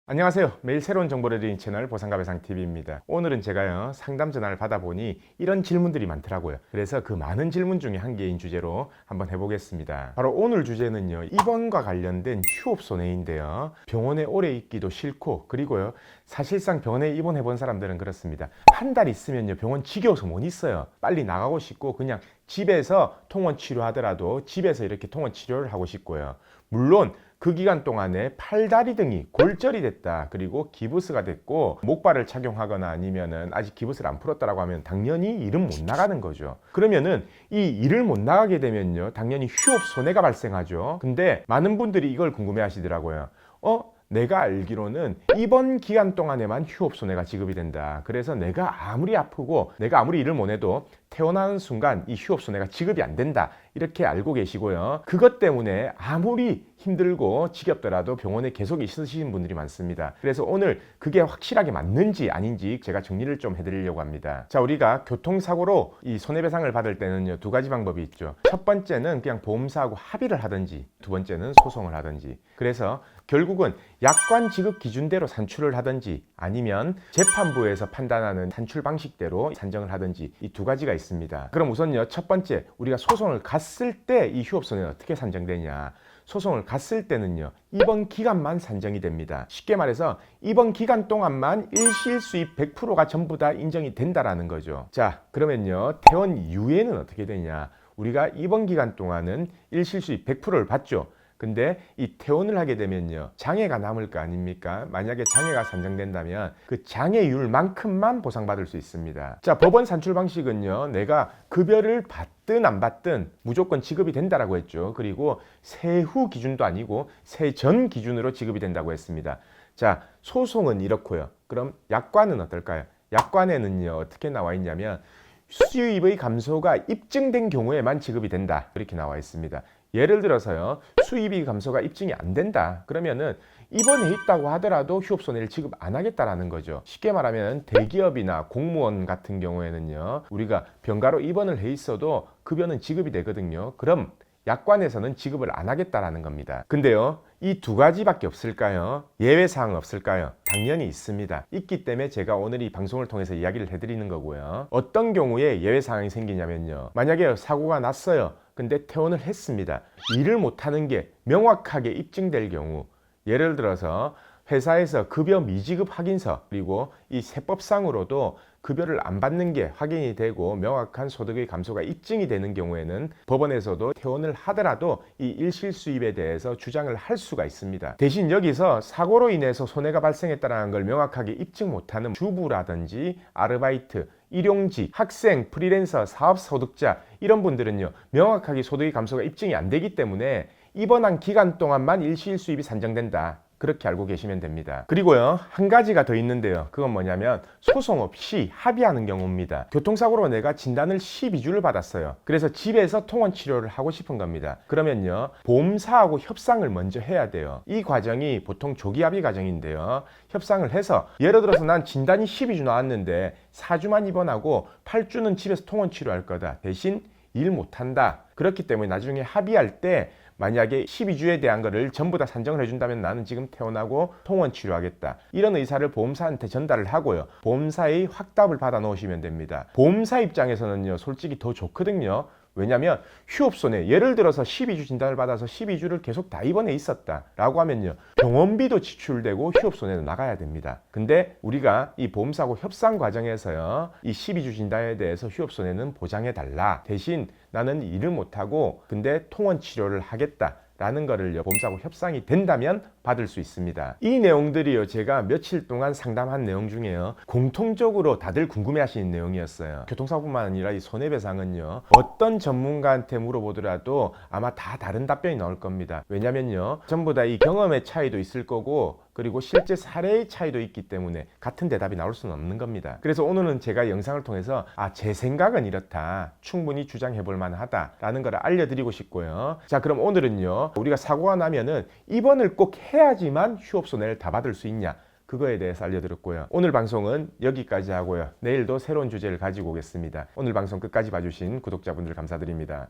안녕하세요. 매일 새로운 정보를 드리는 채널 보상가배상TV입니다. 오늘은 제가요 상담 전화를 받아보니 이런 질문들이 많더라고요. 그래서 그 많은 질문 중에 한 개인 주제로 한번 해보겠습니다. 바로 오늘 주제는요, 입원과 관련된 휴업손해인데요. 병원에 오래 있기도 싫고, 그리고요 사실상 병원에 입원해 본 사람들은 그렇습니다. 한 달 있으면요 병원 지겨워서 못 있어요. 빨리 나가고 싶고 그냥 집에서 통원 치료하더라도 집에서 이렇게 통원 치료를 하고 싶고요. 물론 그 기간 동안에 팔다리 등이 골절이 됐다, 그리고 기부스가 됐고 목발을 착용하거나 아니면은 아직 기부스를 안 풀었다라고 하면 당연히 일은 못 나가는 거죠. 그러면은 이 일을 못 나가게 되면요 당연히 휴업 손해가 발생하죠. 근데 많은 분들이 이걸 궁금해 하시더라고요. 내가 알기로는 입원 기간 동안에만 휴업 손해가 지급이 된다. 그래서 내가 아무리 아프고 내가 아무리 일을 못 해도 퇴원하는 순간 이 휴업 손해가 지급이 안 된다, 이렇게 알고 계시고요. 그것 때문에 아무리 힘들고 지겹더라도 병원에 계속 있으시는 분들이 많습니다. 그래서 오늘 그게 확실하게 맞는지 아닌지 제가 정리를 좀 해드리려고 합니다. 자, 우리가 교통사고로 이 손해배상을 받을 때는요 두 가지 방법이 있죠. 첫 번째는 그냥 보험사하고 합의를 하든지, 두 번째는 소송을 하든지. 그래서 결국은 약관 지급 기준대로 산출을 하든지 아니면 재판부에서 판단하는 산출 방식대로 산정을 하든지, 이 두 가지가 있습니다. 그럼 우선요, 첫 번째, 우리가 소송을 갔을 때 이 휴업손해는 어떻게 산정되냐. 소송을 갔을 때는요 입원 기간만 산정이 됩니다. 쉽게 말해서 입원 기간 동안만 일실 수입 100%가 전부 다 인정이 된다라는 거죠. 자, 그러면요 퇴원 이후에는 어떻게 되냐. 우리가 입원 기간 동안은 일실 수입 100%를 받죠. 근데 이 퇴원을 하게 되면요 장애가 남을 거 아닙니까? 만약에 장애가 산정된다면 그 장애율만큼만 보상받을 수 있습니다. 자, 법원 산출 방식은요 내가 급여를 받든 안 받든 무조건 지급이 된다라고 했죠. 그리고 세후 기준도 아니고 세전 기준으로 지급이 된다고 했습니다. 자, 소송은 이렇고요. 그럼 약관은 어떨까요? 약관에는요 어떻게 나와 있냐면 수입의 감소가 입증된 경우에만 지급이 된다, 이렇게 나와 있습니다. 예를 들어서요 수입이 감소가 입증이 안 된다, 그러면은 입원해 있다고 하더라도 휴업손해를 지급 안 하겠다라는 거죠. 쉽게 말하면 대기업이나 공무원 같은 경우에는요 우리가 병가로 입원을 해 있어도 급여는 지급이 되거든요. 그럼 약관에서는 지급을 안 하겠다라는 겁니다. 근데요 이 두 가지밖에 없을까요? 예외사항 없을까요? 당연히 있습니다. 있기 때문에 제가 오늘 이 방송을 통해서 이야기를 해드리는 거고요. 어떤 경우에 예외사항이 생기냐면요, 만약에 사고가 났어요. 근데 퇴원을 했습니다. 일을 못하는 게 명확하게 입증될 경우, 예를 들어서 회사에서 급여 미지급 확인서, 그리고 이 세법상으로도 급여를 안 받는 게 확인이 되고 명확한 소득의 감소가 입증이 되는 경우에는 법원에서도 퇴원을 하더라도 이 일실수입에 대해서 주장을 할 수가 있습니다. 대신 여기서 사고로 인해서 손해가 발생했다는 걸 명확하게 입증 못하는 주부라든지 아르바이트, 일용직, 학생, 프리랜서, 사업소득자, 이런 분들은요 명확하게 소득의 감소가 입증이 안 되기 때문에 입원한 기간 동안만 일시수입이 산정된다, 그렇게 알고 계시면 됩니다. 그리고요 한 가지가 더 있는데요, 그건 뭐냐면 소송 없이 합의하는 경우입니다. 교통사고로 내가 진단을 12주를 받았어요. 그래서 집에서 통원 치료를 하고 싶은 겁니다. 그러면요 보험사하고 협상을 먼저 해야 돼요. 이 과정이 보통 조기 합의 과정인데요, 협상을 해서 예를 들어서 난 진단이 12주 나왔는데 4주만 입원하고 8주는 집에서 통원 치료할 거다, 대신 일 못한다. 그렇기 때문에 나중에 합의할 때 만약에 12주에 대한 거를 전부 다 산정을 해준다면 나는 지금 퇴원하고 통원 치료하겠다, 이런 의사를 보험사한테 전달을 하고요 보험사의 확답을 받아 놓으시면 됩니다. 보험사 입장에서는요 솔직히 더 좋거든요. 왜냐하면 휴업손해, 예를 들어서 12주 진단을 받아서 12주를 계속 다 입원해 있었다 라고 하면요 병원비도 지출되고 휴업손해도 나가야 됩니다. 근데 우리가 이 보험사하고 협상 과정에서요 이 12주 진단에 대해서 휴업손해는 보장해 달라, 대신 나는 일을 못하고 근데 통원 치료를 하겠다 라는 거를 보험사하고 협상이 된다면 받을 수 있습니다. 이 내용들이요 제가 며칠 동안 상담한 내용 중에요 공통적으로 다들 궁금해 하시는 내용이었어요. 교통사고뿐만 아니라 이 손해배상은요 어떤 전문가한테 물어보더라도 아마 다 다른 답변이 나올 겁니다. 왜냐면요 전부 다 이 경험의 차이도 있을 거고, 그리고 실제 사례의 차이도 있기 때문에 같은 대답이 나올 수는 없는 겁니다. 그래서 오늘은 제가 영상을 통해서 제 생각은 이렇다, 충분히 주장해 볼 만하다 라는 걸 알려드리고 싶고요. 자, 그럼 오늘은요 우리가 사고가 나면은 입원을 꼭 해야지만 휴업손해를 다 받을 수 있냐, 그거에 대해서 알려드렸고요. 오늘 방송은 여기까지 하고요. 내일도 새로운 주제를 가지고 오겠습니다. 오늘 방송 끝까지 봐주신 구독자분들 감사드립니다.